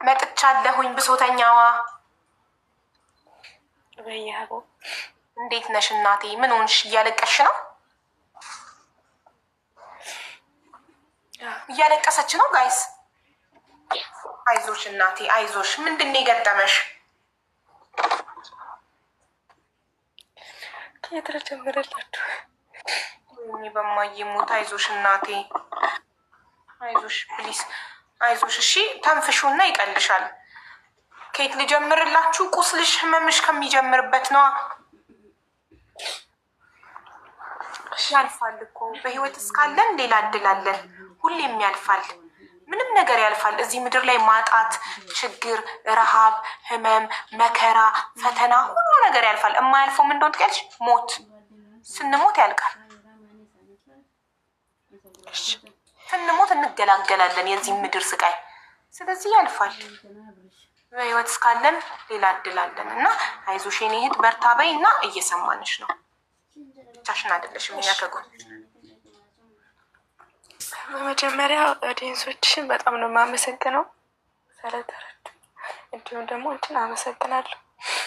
መጥቻለሁኝ ብሶተኛዋ። በያቦ እንዴት ነሽ እናቴ? ምን ሆንሽ? እያለቀሽ ነው? እያለቀሰች ነው ጋይስ። አይዞሽ እናቴ አይዞሽ። ምንድን ነው የገጠመሽ? ከየት ልጀምርላችሁ? በማዬ ሞት። አይዞሽ እናቴ አይዞሽ ፕሊስ አይዞሽ። እሺ ተንፍሹና ይቀልሻል። ከየት ልጀምርላችሁ? ቁስልሽ ህመምሽ ከሚጀምርበት ነዋ። ያልፋል እኮ በህይወት እስካለን ሌላ እድላለን። ሁሌም ያልፋል። ምንም ነገር ያልፋል። እዚህ ምድር ላይ ማጣት፣ ችግር፣ ረሃብ፣ ህመም፣ መከራ፣ ፈተና ሁሉ ነገር ያልፋል። የማያልፈው ምን እንደሆነ ትቀልሽ? ሞት። ስንሞት ያልቃል። ስንሞት እንገላገላለን የዚህ ምድር ስቃይ። ስለዚህ ያልፋል። በህይወት እስካለን ሌላ እድላለን እና አይዞሽ የኔ እህት በርታ በይ እና እየሰማንሽ ነው። ብቻሽን አይደለሽም፣ እኛ ከጎንሽ። በመጀመሪያ ኦዲየንሶችሽን በጣም ነው የማመሰግነው ስለተረዱ፣ እንዲሁም ደግሞ እንትን አመሰግናለሁ።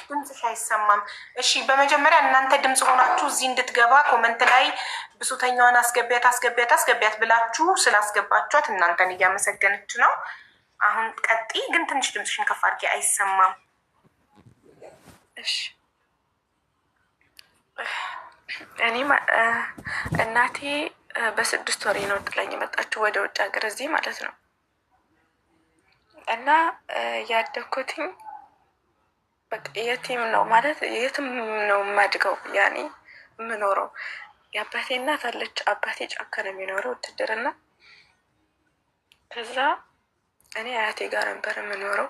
ድምፅሽ አይሰማም። እሺ በመጀመሪያ እናንተ ድምፅ ሆናችሁ እዚህ እንድትገባ ኮመንት ላይ ብሶተኛዋን አስገቢያት አስገቢያት አስገቢያት ብላችሁ ስላስገባችኋት እናንተን እያመሰገነች ነው። አሁን ቀጢ ግን ትንሽ ድምፅሽን ከፍ አድርጊ፣ አይሰማም። እሺ እኔም እናቴ በ6 ወሬ ነው ጥላኝ የመጣችው ወደ ውጭ ሀገር እዚህ ማለት ነው። እና ያደግኩትኝ በቃ የቲም ነው ማለት የትም ነው የማድገው። ያኔ የምኖረው የአባቴ እናት አለች። አባቴ ጫካ ነው የሚኖረው ውትድርና። ከዛ እኔ አያቴ ጋር ነበር የምኖረው።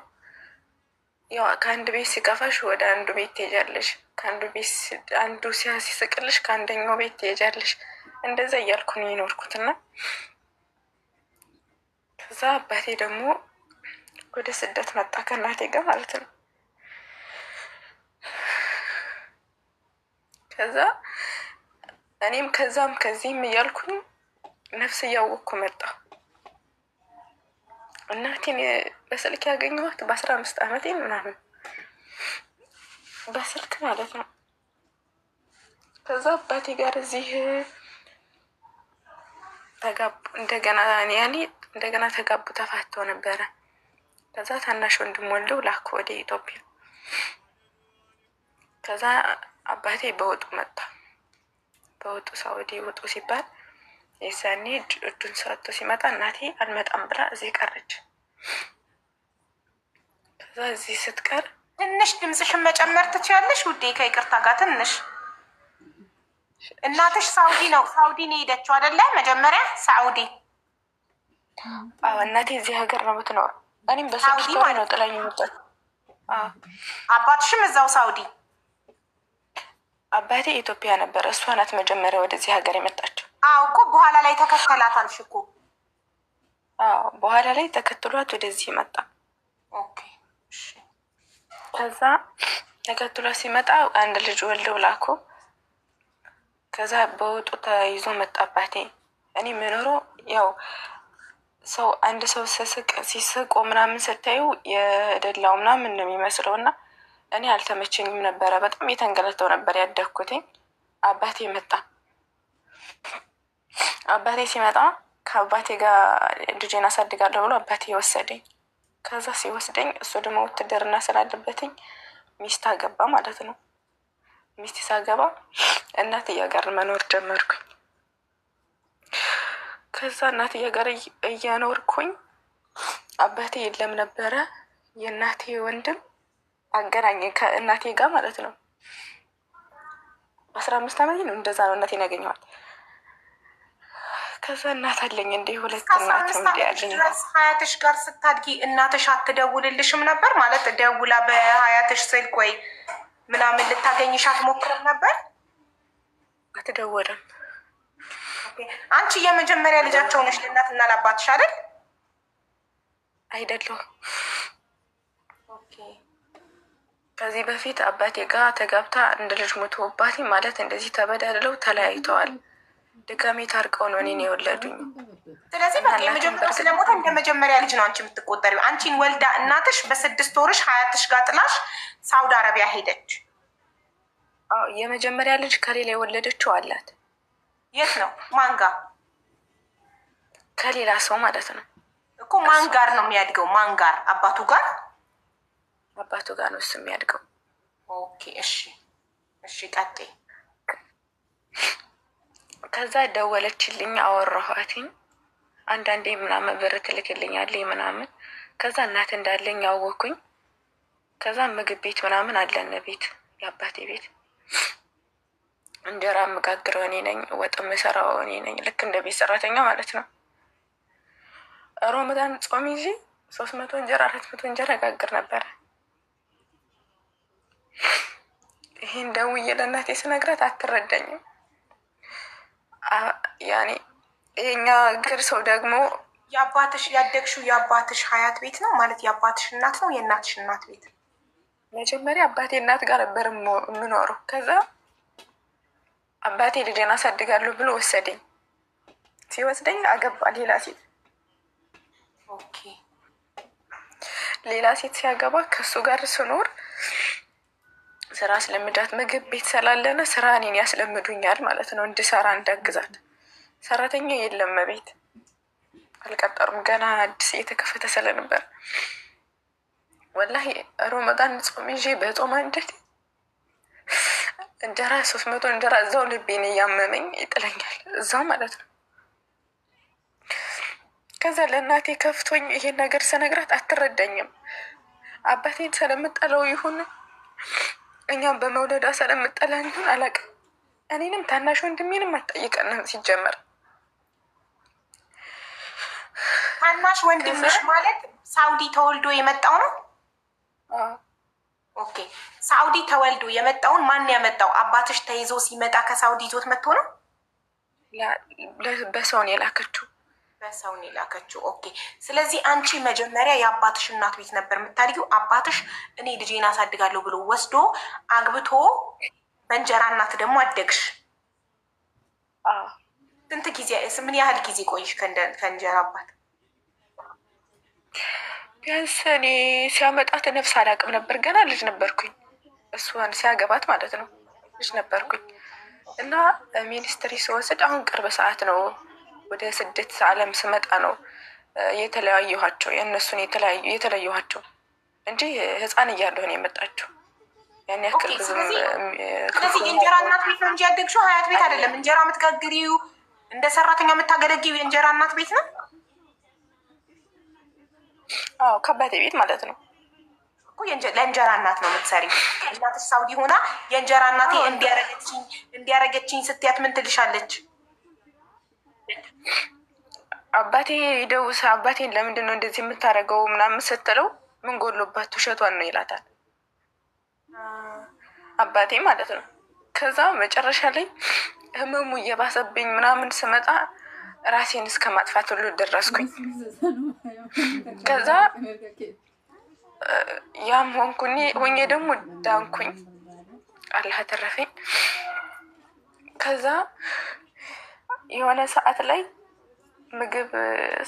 ያው ከአንድ ቤት ሲከፋሽ ወደ አንዱ ቤት ትሄጃለሽ፣ ከአንዱ ቤት አንዱ ሲስቅልሽ ከአንደኛው ቤት ትሄጃለሽ። እንደዛ እያልኩ ነው የኖርኩትና ከዛ አባቴ ደግሞ ወደ ስደት መጣ ከእናቴ ጋር ማለት ነው። ከዛ እኔም ከዛም ከዚህም እያልኩኝ ነፍስ እያወቅኩ መጣ። እናቴን በስልክ ያገኘኋት በ15 ዓመቴ ምናምን በስልክ ማለት ነው። ከዛ አባቴ ጋር እዚህ ተጋቡ። እንደገና ተጋቡ፣ ተፋተው ነበረ። ከዛ ታናሽ ወንድም ወልደው ላኩ ወደ ኢትዮጵያ። ከዛ አባቴ በወጡ መጣ። በወጡ ሳውዲ ወጡ ሲባል የዛኔ እጁን ሰጥቶ ሲመጣ እናቴ አልመጣም ብላ እዚህ ቀረች። ከዛ እዚህ ስትቀር ትንሽ ድምፅሽን መጨመር ትችያለሽ ውዴ? ከይቅርታ ጋር ትንሽ እናትሽ ሳውዲ ነው የሄደችው አይደለ? መጀመሪያ ሳውዲ። አዎ እናቴ እዚህ ሀገር ነው የምትኖር። እኔም በሳውዲ ነው ጥላኝ የመጣች። አባትሽም እዛው ሳውዲ? አባቴ ኢትዮጵያ ነበር። እሷ ናት መጀመሪያ ወደዚህ ሀገር የመጣችው። አዎ እኮ በኋላ ላይ ተከተላት አልሽ እኮ። አዎ በኋላ ላይ ተከትሏት ወደዚህ መጣ። ኦኬ እሺ። ከዛ ተከትሏት ሲመጣ አንድ ልጅ ወልደው ላኩ። ከዛ በወጡ ተይዞ መጣ አባቴ። እኔ የምኖረው ያው ሰው አንድ ሰው ሲስቆ ምናምን ስታዩ የደላው ምናምን ነው የሚመስለው እና እኔ አልተመቸኝም ነበረ። በጣም የተንገለተው ነበር ያደግኩትኝ። አባቴ መጣ። አባቴ ሲመጣ ከአባቴ ጋር ልጄን አሳድጋለሁ ብሎ አባቴ ወሰደኝ። ከዛ ሲወስደኝ እሱ ደግሞ ውትድርና ስላለበትኝ ሚስት አገባ ማለት ነው። ሚስት ሳገባ እናትዬ ጋር መኖር ጀመርኩኝ። ከዛ እናትዬ ጋር እያኖርኩኝ አባቴ የለም ነበረ። የእናቴ ወንድም አገናኘ ከእናቴ ጋር ማለት ነው። 15 ዓመቴ ነው እንደዛ ነው እናቴን ያገኘኋት። ከዛ እናት አለኝ እንደ ሁለት እናት እንደ ያለኝ። ሀያትሽ ጋር ስታድጊ እናትሽ አትደውልልሽም ነበር? ማለት ደውላ በሀያትሽ ስልክ ወይ ምናምን ልታገኝሽ አትሞክርም ነበር? አትደወልም። አንቺ የመጀመሪያ ልጃቸው ነሽ ለእናትና ለአባትሽ አይደል? አይደለሁም። ከዚህ በፊት አባቴ ጋር ተጋብታ አንድ ልጅ ሞቶባት ማለት እንደዚህ ተበዳድለው ተለያይተዋል። ድጋሜ ታርቀው ነው እኔን የወለዱኝ። ስለዚህ በቃ የመጀመሪያ ስለሞተ እንደ መጀመሪያ ልጅ ነው አንቺ የምትቆጠሪው። አንቺን ወልዳ እናትሽ በ6 ወርሽ ሀያትሽ ጋር ጥላሽ ሳውዲ አረቢያ ሄደች። የመጀመሪያ ልጅ ከሌላ የወለደችው አላት። የት ነው? ማን ጋር? ከሌላ ሰው ማለት ነው እኮ። ማን ጋር ነው የሚያድገው? ማን ጋር? አባቱ ጋር። አባቱ ጋር ነው እሱ የሚያድገው። ኦኬ እሺ፣ እሺ ቀጥይ። ከዛ ደወለችልኝ፣ አወራኋትኝ። አንዳንዴ ምናምን ብር ትልክልኛለች ምናምን። ከዛ እናት እንዳለኝ አወኩኝ። ከዛ ምግብ ቤት ምናምን አለን ቤት፣ የአባቴ ቤት። እንጀራ የምጋግረው እኔ ነኝ፣ ወጥ የምሰራው እኔ ነኝ። ልክ እንደ ቤት ሰራተኛ ማለት ነው። ሮመዳን ጾም ይዤ 300 እንጀራ 400 እንጀራ ጋግር ነበረ። ይሄን ደውዬ ለእናቴ ስነግራት አትረዳኝም። ያኔ የኛ እግር ሰው ደግሞ የአባትሽ ያደግሽው የአባትሽ ሀያት ቤት ነው ማለት የአባትሽ እናት ነው የእናትሽ እናት ቤት? መጀመሪያ አባቴ እናት ጋር ነበር የምኖረው። ከዛ አባቴ ልጄን አሳድጋለሁ ብሎ ወሰደኝ። ሲወስደኝ አገባ ሌላ ሴት። ኦኬ ሌላ ሴት ሲያገባ ከሱ ጋር ስኖር ስራ አስለምዳት፣ ምግብ ቤት ስላለነ ስራ እኔን ያስለምዱኛል ማለት ነው፣ እንድሰራ እንዳግዛት። ሰራተኛ የለም ቤት አልቀጠሩም፣ ገና አዲስ እየተከፈተ ስለነበር። ወላሂ ሮመዳን ጾም ይዤ በጾም አንጀቴ እንጀራ 300 እንጀራ እዛው ልቤን እያመመኝ ይጥለኛል፣ እዛው ማለት ነው። ከዛ ለእናቴ ከፍቶኝ ይሄን ነገር ስነግራት አትረዳኝም። አባቴን ስለምጠላው ይሁን እኛም በመውለዷ ስለምጠላ ይሁን አላውቅም። እኔንም ታናሽ ወንድሜንም አትጠይቀንም ሲጀመር። ታናሽ ወንድምሽ ማለት ሳውዲ ተወልዶ የመጣው ነው? ኦኬ ሳውዲ ተወልዶ የመጣውን ማን ያመጣው? አባትሽ ተይዞ ሲመጣ ከሳውዲ ይዞት መጥቶ ነው? በሰውን የላከችው። በሰውን የላከችው። ኦኬ ስለዚህ አንቺ መጀመሪያ የአባትሽ እናት ቤት ነበር የምታድጊው። አባትሽ እኔ ልጄን አሳድጋለሁ ብሎ ወስዶ አግብቶ በእንጀራ እናት ደግሞ አደግሽ። ስንት ጊዜ ምን ያህል ጊዜ ቆይሽ ከእንጀራ አባት? ቢያንስ እኔ ሲያመጣት ነፍስ አላውቅም ነበር፣ ገና ልጅ ነበርኩኝ። እሷን ሲያገባት ማለት ነው ልጅ ነበርኩኝ። እና ሚኒስትሪ ስወስድ አሁን ቅርብ ሰዓት ነው፣ ወደ ስደት ዓለም ስመጣ ነው የተለያየኋቸው፣ የእነሱን የተለየኋቸው እንጂ ህፃን እያለሁ ነው የመጣችው። ያን ያክል ብዙም። ስለዚህ የእንጀራ እናት ቤት ነው እንጂ ያደግሽው ሀያት ቤት አይደለም። እንጀራ የምትጋግሪው እንደ ሰራተኛ የምታገለጊው የእንጀራ እናት ቤት ነው? አዎ ከአባቴ ቤት ማለት ነው እኮ። ለእንጀራ እናት ነው የምትሰሪ። እናትሽ ሳውዲ ሆና የእንጀራ እናቴ እንዲያረገችኝ ስትያት ምን ትልሻለች? አባቴ ይደውስ አባቴን ለምንድን ነው እንደዚህ የምታደርገው ምናምን ስትለው ምን ጎሎባት ውሸቷን ነው ይላታል አባቴ ማለት ነው። ከዛ መጨረሻ ላይ ህመሙ እየባሰብኝ ምናምን ስመጣ ራሴን እስከ ማጥፋት ሁሉ ደረስኩኝ። ከዛ ያም ሆኜ ደግሞ ዳንኩኝ፣ አላህ ተረፈኝ። ከዛ የሆነ ሰዓት ላይ ምግብ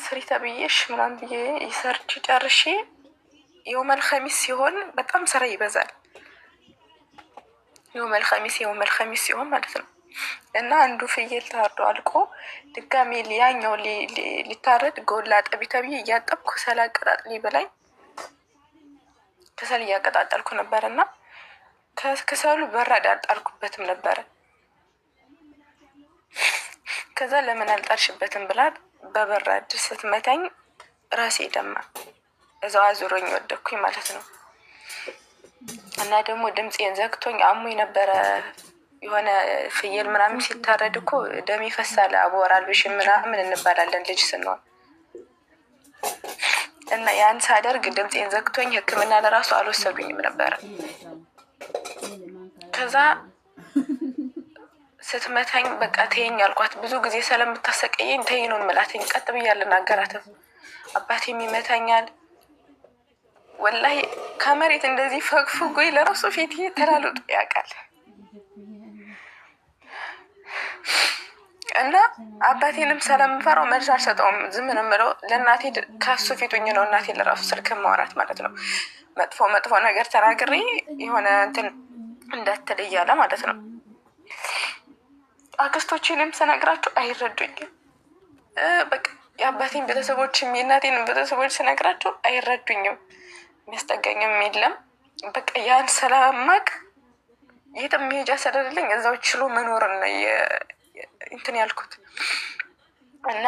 ስሪ ተብዬሽ ምናምን ብዬ ይሰርች ጨርሼ የውመል ኸሚስ ሲሆን በጣም ስራ ይበዛል። የውመል ኸሚስ ሲሆን ማለት ነው። እና አንዱ ፍየል ታርዶ አልቆ ድጋሜ ያኛው ሊታረድ ጎላ ጠቢ ተብዬ እያጠብኩ ከሰል አቀጣጥሊ በላይ ከሰል እያቀጣጠልኩ ነበር። እና ከሰሉ በራድ አልጣልኩበትም ነበረ። ከዛ ለምን አልጣልሽበትም ብላ በበራድ ስትመታኝ ራሴ ደማ፣ እዛው አዙሮኝ ወደኩኝ ማለት ነው። እና ደግሞ ድምፄን ዘግቶኝ አሙኝ ነበረ። የሆነ ፍየል ምናምን ሲታረድ እኮ ደም ይፈሳል፣ አቦራ አልብሽ ምናምን እንባላለን ልጅ ስንሆን። እና ያን ሳደርግ ድምፄን ዘግቶኝ ሕክምና ለራሱ አልወሰዱኝም ነበረ። ከዛ ስትመታኝ በቃ ተይኝ አልኳት። ብዙ ጊዜ ስለምታሰቀየኝ ተይ ነው የምላትኝ። ቀጥ ብዬ አልናገራትም። አባቴም ይመታኛል። ወላሂ ከመሬት እንደዚህ ፈግፍጎኝ ለራሱ ፊት ተላልጦ ያውቃል። እና አባቴንም ስለምፈራው መልስ አልሰጠውም። ዝም ነው የምለው ለእናቴ ከሱ ፊቱኝ ነው እናቴ ለራሱ ስልክ ማውራት ማለት ነው። መጥፎ መጥፎ ነገር ተናግሬ የሆነ እንትን እንዳትል እያለ ማለት ነው። አክስቶችንም ስነግራቸው አይረዱኝም። በቃ የአባቴን ቤተሰቦችም የእናቴን ቤተሰቦች ስነግራቸው አይረዱኝም። የሚያስጠጋኝም የለም። በቃ ያን ስለማቅ የትም መሄጃ ስለሌለኝ እዛው ችሎ መኖርን ነው እንትን ያልኩት እና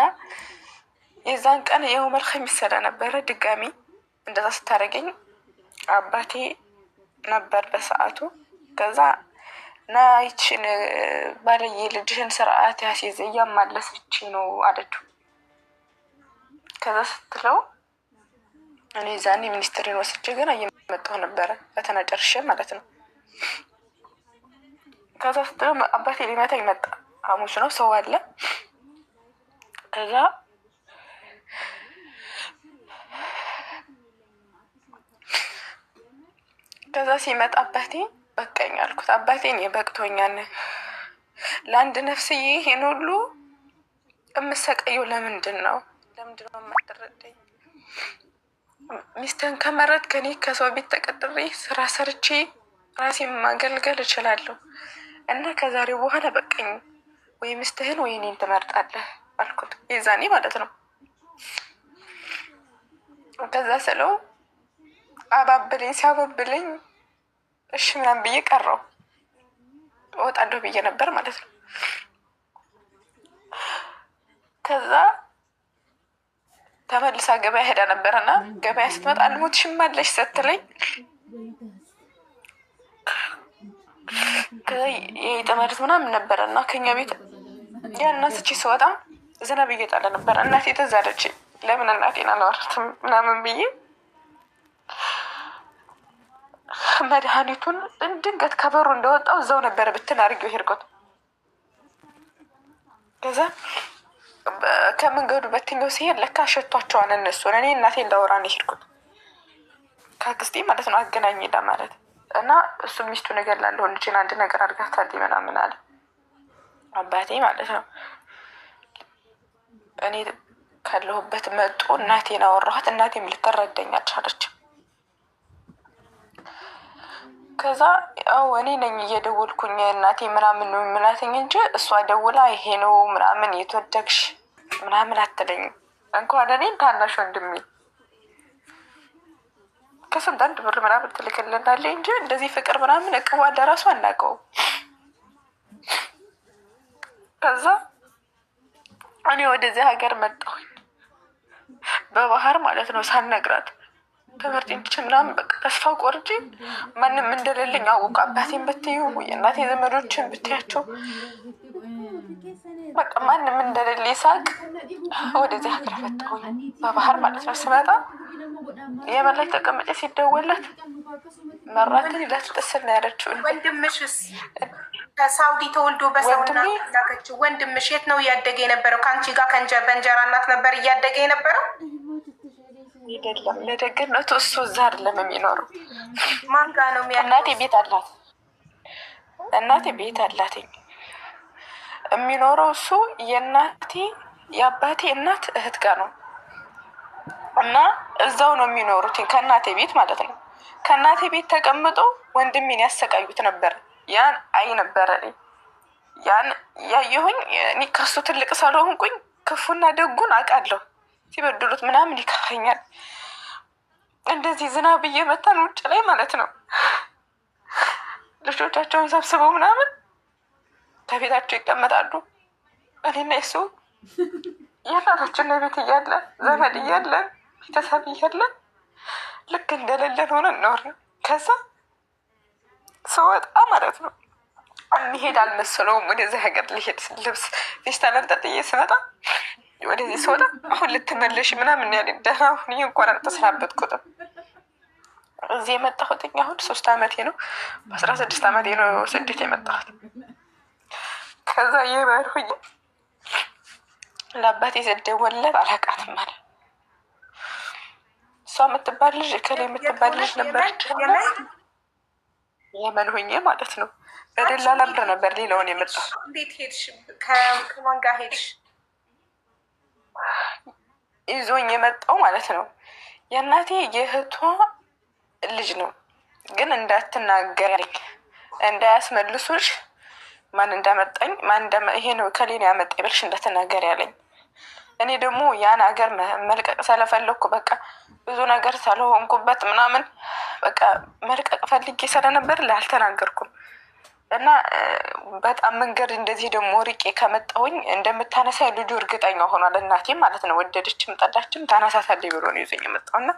የዛን ቀን የውመል ኸሚስ ስለነበረ ድጋሚ እንደዛ ስታደርገኝ አባቴ ነበር በሰዓቱ። ከዛ ና ይችን ባለየ ልጅህን ስርዓት ያስይዝ እያማለሰች ነው አለችው። ከዛ ስትለው እኔ ዛኔ ሚኒስትሪን ወስጄ ግን እየመጣሁ ነበረ ፈተና ጨርሼ ማለት ነው። ከዛ ስትለው አባቴ ሊመታኝ መጣ። ሐሙስ ነው ሰው አለ። ከዛ ሲመጣ አባቴ በቃኝ አልኩት። አባቴን የበቅቶኛል ለአንድ ነፍስዬ ይሄን ሁሉ የምሰቀየው ለምንድን ነው የማትረዳኝ? ሚስትህን ከመረጥ ከኔ ከሰው ቤት ተቀጥሬ ስራ ሰርቼ ራሴን ማገልገል እችላለሁ እና ከዛሬ በኋላ በቃኝ፣ ወይ ሚስትህን ወይ እኔን ትመርጣለህ አልኩት። የዛኔ ማለት ነው። ከዛ ስለው አባብለኝ። ሲያባብለኝ እሺ ምናምን ብዬ ቀረው። እወጣለሁ ብዬ ነበር ማለት ነው። ከዛ ተመልሳ ገበያ ሄዳ ነበርና ገበያ ስትመጣ አልሞትሽም አለሽ ስትለኝ ከዛ የጠመድት ምናምን ነበረ እና ከኛ ቤት ያና ስቺ ስወጣ ዝናብ እየጣለ ነበረ። እናቴ ተዛለች። ለምን እናቴን አላወራትም ምናምን ብዬ መድኃኒቱን ድንገት ከበሩ እንደወጣው እዛው ነበረ ብትን አድርጌው ሄድኩት። ከዛ ከመንገዱ በትኛው ሲሄድ ለካ ሸቷቸዋን እነሱን እኔ እናቴ እንዳወራ ነው ሄድኩት። ከአክስቴ ማለት ነው አገናኝ ለማለት እና እሱ ሚስቱ ነገር ላለሁ ልጅን አንድ ነገር አድርጋታል ምናምን አለ አባቴ ማለት ነው። እኔ ካለሁበት መጡ። እናቴን አወራኋት። እናቴም ልትረዳኝ አልቻለችም። ከዛ እኔ ነኝ እየደወልኩኝ እናቴ ምናምን ነው የምላትኝ እንጂ እሷ ደውላ ይሄ ነው ምናምን የተወደግሽ ምናምን አትለኝም። እንኳን እኔን ታናሽ ወንድሜ ከስንት አንድ ብር ምናምን ትልክልናለች እንጂ እንደዚህ ፍቅር ምናምን እቅቧ ለራሱ አናውቀውም። ከዛ እኔ ወደዚህ ሀገር መጣሁኝ በባህር ማለት ነው ሳልነግራት ትምህርት እንድች ምናምን በቃ ተስፋ ቆርጬ ማንም እንደሌለኝ አወቁ። አባቴን ብትዩ የእናቴ ዘመዶችን ብትያቸው በቃ ማንም እንደሌለ ሳቅ ወደዚህ ሀገር መጣሁኝ በባህር ማለት ነው። ስመጣ የመን ላይ ተቀምጬ ሲደወለት መራትን ላትጥስል ነው ያለችው። ወንድምሽስ ከሳውዲ ተወልዶ በሰውና ላከችው። ወንድምሽ የት ነው እያደገ የነበረው? ከአንቺ ጋር በእንጀራ እናት ነበር እያደገ የነበረው? አይደለም፣ ለደግነቱ እሱ እዛ አይደለም የሚኖረው። ማን ጋር ነው የሚያለው? እናቴ ቤት አላትኝ የሚኖረው እሱ የአባቴ እናት እህት ጋር ነው እና እዛው ነው የሚኖሩት ከእናቴ ቤት ማለት ነው። ከእናቴ ቤት ተቀምጦ ወንድሜን ያሰቃዩት ነበር። ያን አይ ነበረ ያን ያየሁኝ እኔ ከሱ ትልቅ ስለሆንኩኝ ክፉና ደጉን አውቃለሁ። ሲበድሉት ምናምን ይከፋኛል። እንደዚህ ዝናብ እየመታን ውጭ ላይ ማለት ነው ልጆቻቸውን ሰብስበው ምናምን ከቤታቸው ይቀመጣሉ። እኔና እሱ የራሳችን ቤት እያለን ዘመድ እያለን ቤተሰብ እያለን ልክ እንደሌለን ሆነ ኖር። ከዛ ስወጣ ማለት ነው የሚሄድ አልመሰለውም። ወደዚህ ሀገር ሊሄድ ልብስ ፌስታልን ጠጥዬ ስመጣ ወደዚህ ስወጣ አሁን ልትመለሽ ምናምን ያለ ደህና አሁን ይህ እንኳን አልተሰናበትኩትም። እዚህ የመጣሁት አሁን 3 ዓመቴ ነው። በ16 ዓመቴ ነው ስደት የመጣሁት። ከዛ የበርሁኝ ለአባቴ ስደወልለት አላውቃትም አለ። እሷ የምትባል ልጅ እከሌ የምትባል ልጅ ነበረች የመን ሆኜ ማለት ነው። በደላላ ብር ነበር ሌላውን የመጣው። እንዴት ሄድሽ? ከማን ጋር ሄድሽ? ይዞኝ የመጣው ማለት ነው የእናቴ የእህቷ ልጅ ነው። ግን እንዳትናገሪ እንዳያስመልሱሽ ማን እንዳመጣኝ ይሄ ነው ከሌን ያመጣኝ ብልሽ እንዳትናገሪ ያለኝ። እኔ ደግሞ ያን ሀገር መልቀቅ ስለፈለግኩ በቃ ብዙ ነገር ስለሆንኩበት ምናምን በቃ መልቀቅ ፈልጌ ስለነበር ላልተናገርኩም። እና በጣም መንገድ እንደዚህ ደግሞ ርቄ ከመጣሁኝ እንደምታነሳ ልጁ እርግጠኛ ሆኗል። እናቴ ማለት ነው ወደደችም ጠላችም ታነሳሳለኝ ብሎ ነው ይዞኝ የመጣውና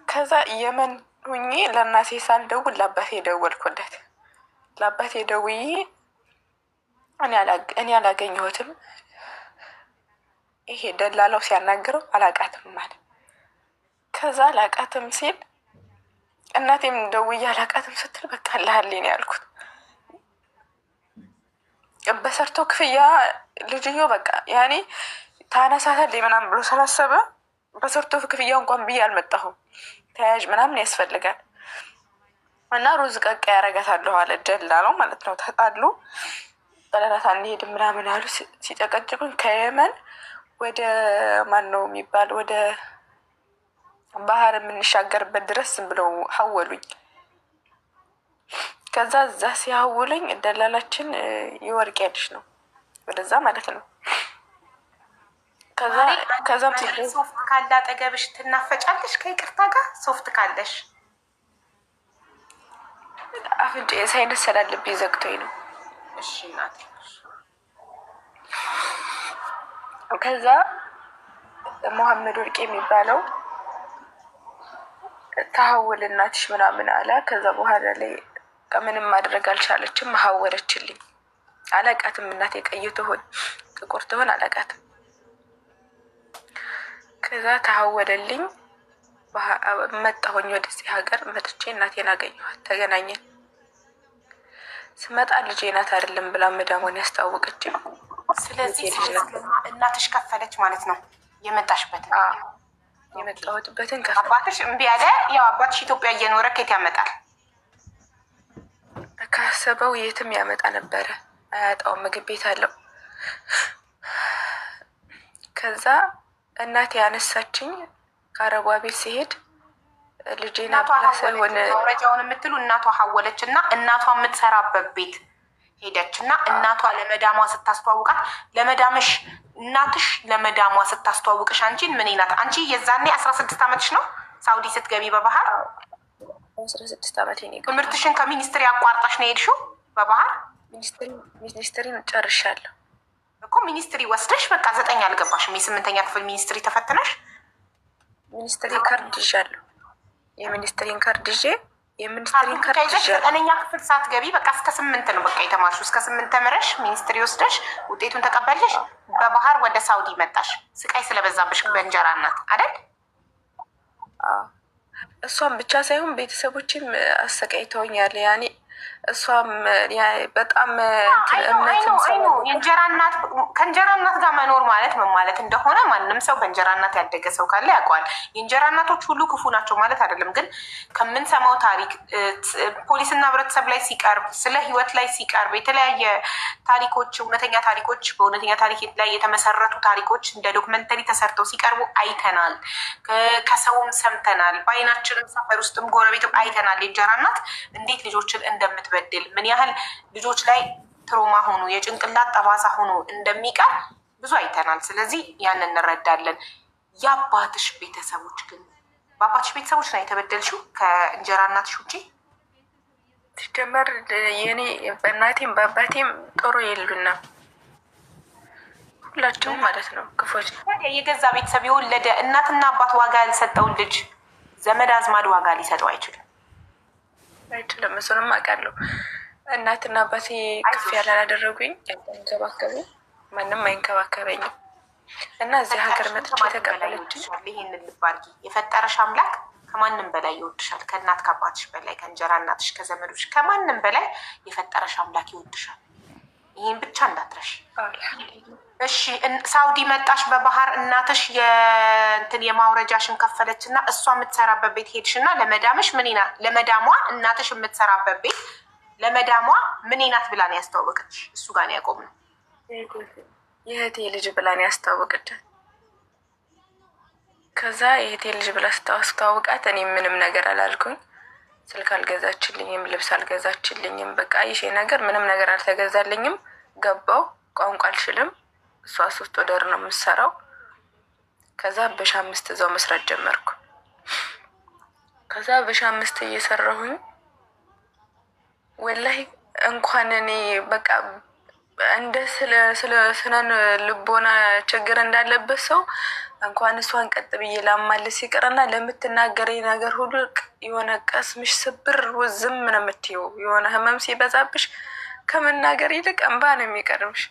ከዛ የመን ሁኜ ለእናቴ ሳልደውል ለአባቴ ደወልኩለት። ለአባቴ ደውዬ እኔ አላገኘሁትም፣ ይሄ ደላላው ሲያናግረው አላቃትም ማለት። ከዛ አላቃትም ሲል እናቴም ደውዬ አላቃትም ስትል በቃ አላህልኝ ነው ያልኩት። በሰርቶ ክፍያ ልጅዮ በቃ ያኔ ታነሳታለኝ ምናምን ብሎ ስላሰበ በሰርቶ ክፍያ እንኳን ብዬ አልመጣሁም። ተያዥ ምናምን ያስፈልጋል እና ሩዝ ቀቃ ያረጋታለሁ አለ ደላላው ማለት ነው። ተጣሉ ጠለላት አንሄድ ምናምን አሉ ሲጨቀጭቁኝ ከየመን ወደ ማን ነው የሚባል ወደ ባህር የምንሻገርበት ድረስ ዝም ብለው ሀወሉኝ። ከዛ እዛ ሲያውሉኝ ደላላችን የወርቅ ያልሽ ነው ወደዛ ማለት ነው። ከዛም ሶፍት ካለ አጠገብሽ ትናፈጫለሽ ከይቅርታ ጋር ሶፍት ካለሽ። አፍንጫ ሳይነስ ስላለብኝ ዘግቶኝ ነው። እሺ እናቴ። ከዛ መሐመድ ወርቄ የሚባለው ተሀውል እናትሽ ምናምን አለ። ከዛ በኋላ ላይ ምንም ማድረግ አልቻለችም። መሀወረችልኝ። አላቃትም እናቴ ቀይ ትሆን ጥቁር ትሆን አላቃትም። ከዛ ተሀወለልኝ። መጣሁኝ ወደዚህ ሀገር መጥቼ እናቴን አገኘኋት። ተገናኘን። ስመጣ ልጄ ናት አይደለም ብላ መዳሟን ያስታወቀችኝ። ስለዚህ እናትሽ ከፈለች ማለት ነው የመጣሽበትን የመጣሁትበትን አባትሽ እምቢ አለ። ያው አባትሽ ኢትዮጵያ እየኖረ ከየት ያመጣል? ካሰበው የትም ያመጣ ነበረ። አያጣውም። ምግብ ቤት አለው። ከዛ እናቴ ያነሳችኝ ከአረቧ ቤት ሲሄድ ልጄና ብላ ሳይሆን መረጃውን የምትሉ እናቷ ሀወለች እና እናቷ የምትሰራበት ቤት ሄደች እና እናቷ ለመዳሟ ስታስተዋውቃት ለመዳምሽ እናትሽ ለመዳሟ ስታስተዋውቅሽ አንቺን ምን ናት? አንቺ የዛኔ 16 ዓመትሽ ነው ሳውዲ ስትገቢ በባህር 16 ዓመት ኔ። ትምህርትሽን ከሚኒስትሪ አቋርጣሽ ነው የሄድሽው በባህር? ሚኒስትሪን ጨርሻለሁ እኮ ሚኒስትሪ ወስደሽ በቃ 9 አልገባሽም። የ8ኛ ክፍል ሚኒስትሪ ተፈትነሽ ሚኒስትሪ ካርድ ይዣለሁ። የሚኒስትሪን ካርድ ይዤ የሚኒስትሪን ካርድ ይዤ 9ኛ ክፍል ሳትገቢ በቃ እስከ 8 ነው በቃ የተማርሽው። እስከ 8 ተምረሽ ሚኒስትሪ ወስደሽ ውጤቱን ተቀበልሽ በባህር ወደ ሳውዲ መጣሽ። ስቃይ ስለበዛብሽ በእንጀራ እናት አይደል? እሷም ብቻ ሳይሆን ቤተሰቦችም አሰቃይተውኛል። ያኔ እሷም በጣም የእንጀራ እናት ከእንጀራ እናት ጋር መኖር ማለት ምን ማለት እንደሆነ ማንም ሰው በእንጀራ እናት ያደገ ሰው ካለ ያውቀዋል። የእንጀራ እናቶች ሁሉ ክፉ ናቸው ማለት አይደለም። ግን ከምንሰማው ታሪክ ፖሊስና ህብረተሰብ ላይ ሲቀርብ፣ ስለ ህይወት ላይ ሲቀርብ የተለያየ ታሪኮች፣ እውነተኛ ታሪኮች፣ በእውነተኛ ታሪክ ላይ የተመሰረቱ ታሪኮች እንደ ዶክመንተሪ ተሰርተው ሲቀርቡ አይተናል። ከሰውም ሰምተናል። በአይናችንም ሰፈር ውስጥም ጎረቤትም አይተናል። የእንጀራ እናት እንዴት ልጆችን እንደምትበድል ምን ያህል ልጆች ላይ ትሮማ ሆኖ የጭንቅላት ጠባሳ ሆኖ እንደሚቀር ብዙ አይተናል። ስለዚህ ያን እንረዳለን። የአባትሽ ቤተሰቦች ግን በአባትሽ ቤተሰቦች ነው የተበደልሽው ከእንጀራ እናትሽ ውጪ? ሲጀመር የኔ በእናቴም በአባቴም ጥሩ የሉና ሁላቸውም ማለት ነው ክፎች። የገዛ ቤተሰብ የወለደ እናትና አባት ዋጋ ያልሰጠውን ልጅ ዘመድ አዝማድ ዋጋ ሊሰጠው አይችልም። እሱንም አውቃለሁ። እናትና አባቴ ከፍ ያላደረጉኝ ያንከባከቡ ማንም አይንከባከበኝም እና እዚህ ሀገር መጥቼ የተቀበለችኝ ይህን ልብ አድርጊ። የፈጠረሽ አምላክ ከማንም በላይ ይወድሻል። ከእናት ከአባትሽ በላይ ከእንጀራ እናትሽ ከዘመዶች ከማንም በላይ የፈጠረሽ አምላክ ይወድሻል። ይህን ብቻ እንዳትረሽ። እሺ ሳውዲ መጣሽ በባህር እናትሽ የእንትን የማውረጃሽን ከፈለች እና እሷ የምትሰራበት ቤት ሄድሽ እና ለመዳምሽ ለመዳሟ እናትሽ የምትሰራበት ቤት ለመዳሟ ምን ናት ብላን ያስተዋወቀች? እሱ ጋር ነው ያቆምነው። የእህቴ ልጅ ብላን ያስተዋወቀቻት። ከዛ የእህቴ ልጅ ብላ ስታስተዋውቃት እኔ ምንም ነገር አላልኩኝ። ስልክ አልገዛችልኝም፣ ልብስ አልገዛችልኝም። በቃ ይሄ ነገር ምንም ነገር አልተገዛልኝም። ገባው ቋንቋ አልችልም። እሷ 3 ወር ነው የምትሰራው። ከዛ በ5 እዛው መስራት ጀመርኩ። ከዛ በ5 እየሰራሁኝ ወላሂ እንኳን እኔ በቃ እንደ ስነን ልቦና ችግር እንዳለበት ሰው እንኳን እሷን ቀጥ ብዬ ላማልስ ይቅርና ለምትናገረኝ ነገር ሁሉ የሆነ ቀስምሽ ስብር ዝም ነው የምትይው። የሆነ ህመም ሲበዛብሽ ከመናገር ይልቅ እንባ ነው የሚቀርብሽ።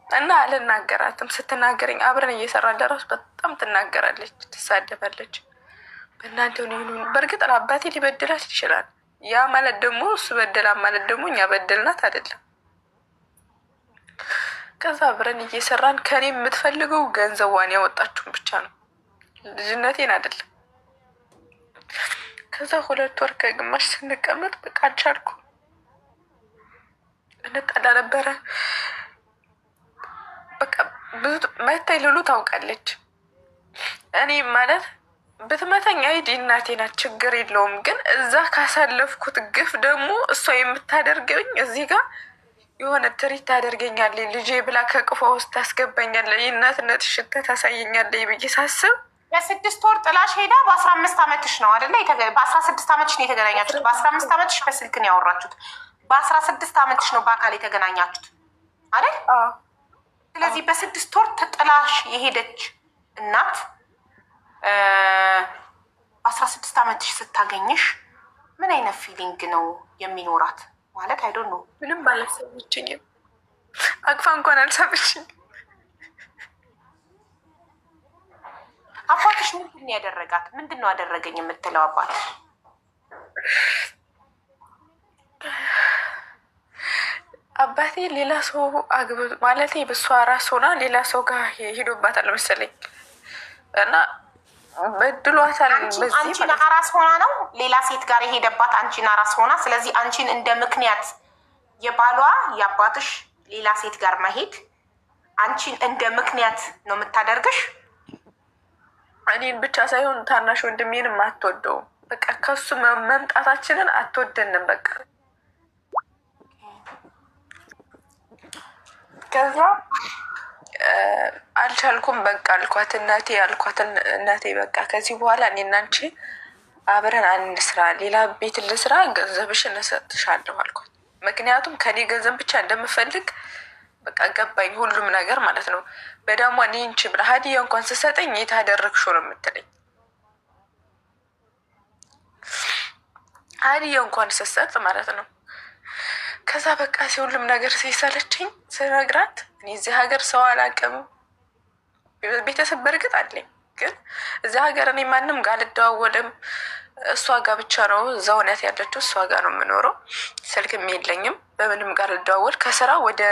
እና አልናገራትም። ስትናገረኝ አብረን እየሰራ ደረስ በጣም ትናገራለች፣ ትሳደባለች። በእናንተ ሆኑ በእርግጥ አባቴ ሊበድላት ይችላል። ያ ማለት ደግሞ እሱ በደላ ማለት ደግሞ እኛ በደልናት አይደለም። ከዛ አብረን እየሰራን ከኔ የምትፈልገው ገንዘቧን ያወጣችሁን ብቻ ነው፣ ልጅነቴን አይደለም። ከዛ 2 ወር ከግማሽ ስንቀመጥ በቃ አልቻልኩ። እንጣላ ነበረ። በቃ ብዙ መታይ ልሉ ታውቃለች። እኔ ማለት ብትመታኝ አይዲ እናቴ ናት፣ ችግር የለውም። ግን እዛ ካሳለፍኩት ግፍ ደግሞ እሷ የምታደርገኝ እዚህ ጋር የሆነ ትሪት ታደርገኛለች። ልጄ ብላ ከቅፏ ውስጥ ታስገባኛለች። የእናትነት ሽታ ታሳየኛለች ብዬ ሳስብ ለ6 ወር ጥላሽ ሄዳ በ15 ዓመትሽ ነው አይደለ? በ16 ዓመትሽ ነው የተገናኛችሁት። በ15 ዓመትሽ በስልክ ነው ያወራችሁት። በ16 ዓመትሽ ነው በአካል የተገናኛችሁት አይደል? ስለዚህ በ6 ወር ጥላሽ የሄደች እናት በ16 ዓመትሽ ስታገኝሽ ምን አይነት ፊሊንግ ነው የሚኖራት? ማለት አይዶን ነው። ምንም አላሰበችኝም። አቅፋ እንኳን አልሳበችኝም። አባትሽ ምንድን ያደረጋት? ምንድን ነው አደረገኝ የምትለው አባትሽ? አባቴ ሌላ ሰው አግብቶ ማለት በሷ ራስ ሆና ሌላ ሰው ጋር ሄዶባታል መሰለኝ እና በድሏታል። አንቺን አራስ ሆና ነው ሌላ ሴት ጋር የሄደባት፣ አንቺን አራስ ሆና። ስለዚህ አንቺን እንደ ምክንያት የባሏ የአባትሽ ሌላ ሴት ጋር መሄድ አንቺን እንደ ምክንያት ነው የምታደርግሽ። እኔን ብቻ ሳይሆን ታናሽ ወንድሜንም አትወደውም። በቃ ከሱ መምጣታችንን አትወደንም። በቃ ከዛ አልቻልኩም። በቃ አልኳት እናቴ እናቴ በቃ ከዚህ በኋላ እኔና አንቺ አብረን አንስራ፣ ሌላ ቤት ልስራ፣ ገንዘብሽን እሰጥሻለሁ አልኳት። ምክንያቱም ከኔ ገንዘብ ብቻ እንደምፈልግ በቃ ገባኝ፣ ሁሉም ነገር ማለት ነው። በዳሟ እኔ እንቺ ብላ ሀዲያ እንኳን ስሰጠኝ የታደረግሽው ነው የምትለኝ። ሀዲያ እንኳን ስሰጥ ማለት ነው። ከዛ በቃ ሁሉም ነገር ሲሰለችኝ ስነግራት እኔ እዚህ ሀገር ሰው አላውቅም። ቤተሰብ በእርግጥ አለኝ፣ ግን እዚህ ሀገር እኔ ማንም ጋር አልደዋወልም። እሷ ጋር ብቻ ነው እዛው ናት ያለችው፣ እሷ ጋር ነው የምኖረው። ስልክም የለኝም፣ በምንም ጋር ልደዋወል። ከስራ ወደ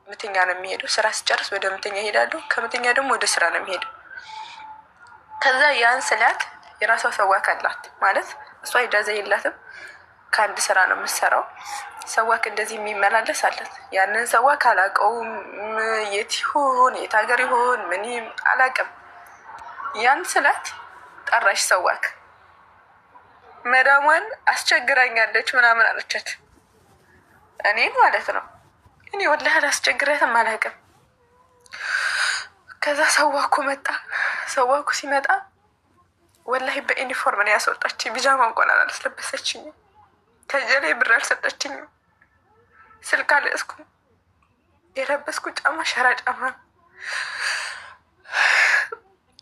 ምትኛ ነው የሚሄደው። ስራ ስጨርስ ወደ ምትኛ ሄዳለሁ፣ ከምትኛ ደግሞ ወደ ስራ ነው የሚሄደው። ከዛ ያን ስላት የራሷ ሰዋክ አላት ማለት እሷ ሂዳዘ የላትም፣ ከአንድ ስራ ነው የምትሰራው። ሰዋክ እንደዚህ የሚመላለስ አላት። ያንን ሰዋክ አላውቀውም፣ የት ይሁን የት ሀገር ይሁን ምን አላውቅም። ያን ስላት ጠራሽ ሰዋክ መዳሟን አስቸግራኛለች ምናምን አለቻት። እኔን ማለት ነው። እኔ ወላሂ አላስቸግራትም አላውቅም። ከዛ ሰዋኩ መጣ። ሰዋኩ ሲመጣ ወላሂ በዩኒፎርም ነው ያስወጣችኝ። ቢጃማ እንኳን አላስለበሰችኝም። ከጀላይ ብር አልሰጠችኝም። ስልክ አልያዝኩም። የለበስኩ ጫማ ሸራ ጫማ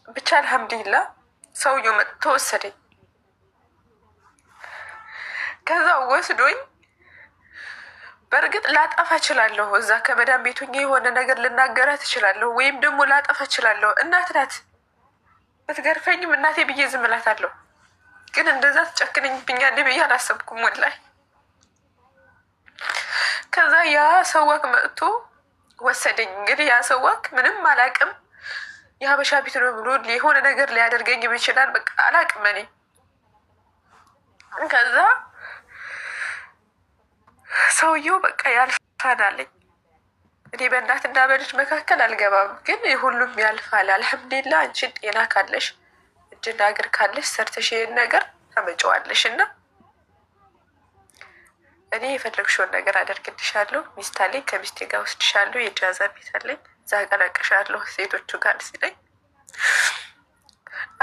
ብቻ። አልሐምዱሊላህ ሰውየው መጥቶ ወሰደኝ። ከዛ ወስዶኝ በእርግጥ ላጠፋ እችላለሁ። እዛ ከመዳን ቤቱ የሆነ ነገር ልናገራት እችላለሁ፣ ወይም ደግሞ ላጠፋ እችላለሁ። እናት ናት፣ ብትገርፈኝም እናቴ ብዬ ዝም እላታለሁ። ግን እንደዛ ትጨክነኝብኛለች ብዬ አላሰብኩም ወላሂ። ከዛ ያ ሰዋክ መጥቶ ወሰደኝ። እንግዲህ ያ ሰዋክ ምንም አላቅም፣ የሀበሻ ቤት ነው ብሎ የሆነ ነገር ሊያደርገኝ ይችላል። በቃ አላቅም እኔ። ከዛ ሰውየው በቃ ያልፋል አለኝ። እኔ በእናትና በልጅ መካከል አልገባም፣ ግን ሁሉም ያልፋል። አልሐምዱሊላህ አንቺን ጤና ካለሽ እጅና እግር ካለሽ ሰርተሽ ይሄን ነገር ተመጨዋለሽ እና እኔ የፈለግሽውን ነገር አደርግልሻለሁ። ሚስት አለኝ፣ ከሚስቴ ጋር ወስድሻለሁ። የጃዛ ቤት አለኝ፣ እዛ ቀላቀሻለሁ ሴቶቹ ጋር ሲለኝ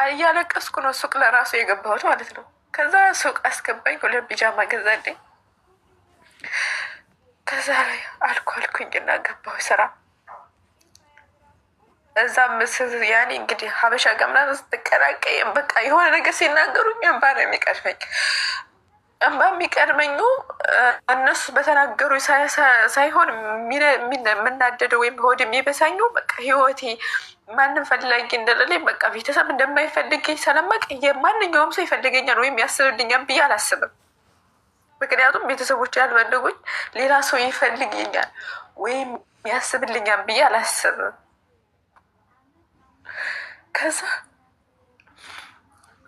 እያለቀስኩ ነው ሱቅ ለራሱ የገባሁት ማለት ነው። ከዛ ሱቅ አስገባኝ፣ ሁለት ቢጃማ ገዛልኝ። ከዛ ላይ አልኩኝና ገባሁ ስራ። እዛም ያኔ እንግዲህ ሀበሻ ጋምና ስትቀላቀይ በቃ የሆነ ነገር ሲናገሩኝ እንባ ነው የሚቀድመኝ። እንባ የሚቀድመኝ እነሱ በተናገሩ ሳይሆን የምናደደው ወይም ሆድ የሚበሳኙ በቃ ህይወቴ ማንም ፈላጊ እንደሌለኝ በቃ ቤተሰብ እንደማይፈልገኝ ስለማቅ ማንኛውም ሰው ይፈልገኛል ወይም ያስብልኛል ብዬ አላስብም። ምክንያቱም ቤተሰቦች ያልፈለጉኝ ሌላ ሰው ይፈልገኛል ወይም ያስብልኛል ብዬ አላስብም። ከዛ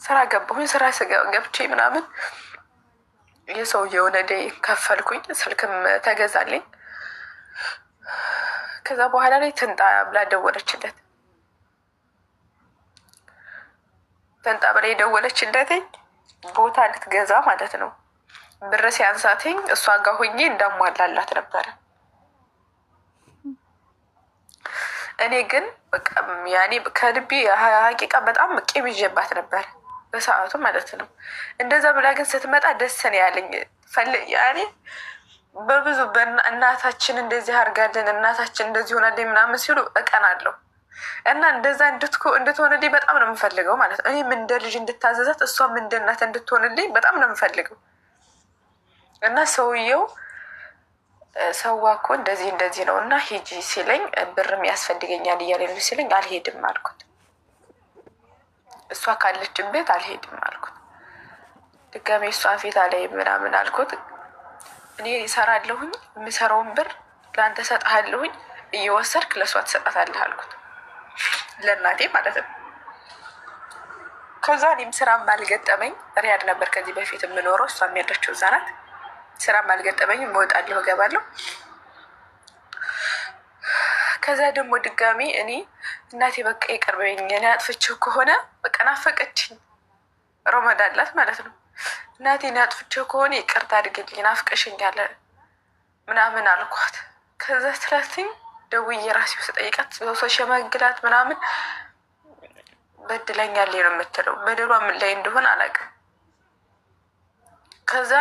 ስራ ገባሁኝ። ስራ ገብቼ ምናምን የሰውየውን እዳ ከፈልኩኝ። ስልክም ተገዛልኝ። ከዛ በኋላ ላይ ትንጣ ብላ ደወለችለት። ትንጣ ብላ የደወለችለትኝ ቦታ ልትገዛ ማለት ነው። ብር ሲያንሳትኝ እሷ ጋር ሆኜ እንዳሟላላት ነበረ። እኔ ግን በቃ ያኔ ከልቤ ሀቂቃ በጣም ቂም ይዤባት ነበር በሰዓቱ ማለት ነው። እንደዛ ብላ ግን ስትመጣ ደስ ነው ያለኝ። ያኔ በብዙ እናታችን እንደዚህ አድርጋለን፣ እናታችን እንደዚህ ሆናለኝ ምናምን ሲሉ እቀናለሁ እና እንደዛ እንድትሆንልኝ በጣም ነው የምፈልገው ማለት ነው። እኔም እንደ ልጅ እንድታዘዛት እሷም እንደ እናት እንድትሆንልኝ በጣም ነው የምፈልገው። እና ሰውየው ሰዋ እኮ እንደዚህ እንደዚህ ነው እና ሂጂ ሲለኝ ብርም ያስፈልገኛል እያለ ነው ሲለኝ አልሄድም አልኩት። እሷ ካለችበት አልሄድም አልኩት። ድጋሜ እሷን ፊት ላይ ምናምን አልኩት። እኔ ይሰራለሁኝ፣ የምሰራውን ብር ለአንተ ሰጥሃለሁኝ፣ እየወሰድክ ለእሷ ትሰጣታለህ አልኩት። ለእናቴ ማለት ነው። ከዛ እኔም ስራም አልገጠመኝ። ሪያድ ነበር ከዚህ በፊት የምኖረው፣ እሷም ያለችው እዛ ናት። ስራም አልገጠመኝ፣ እወጣለሁ እገባለሁ። ከዛ ደግሞ ድጋሚ እኔ እናቴ በቃ ይቀርበኝ፣ እኔ አጥፍቼው ከሆነ በቃ ናፈቀችኝ። ረመዳን ላት ማለት ነው። እናቴ እኔ አጥፍቼው ከሆነ ይቅርታ አድርግልኝ፣ ናፍቀሽኛል ምናምን አልኳት። ከዛ ስላትኝ ደውዬ ራሴው ስጠይቃት ሰው ሸመግላት ምናምን በድለኛል ነው የምትለው። በደሏ ምን ላይ እንደሆነ አላውቅም። ከዛ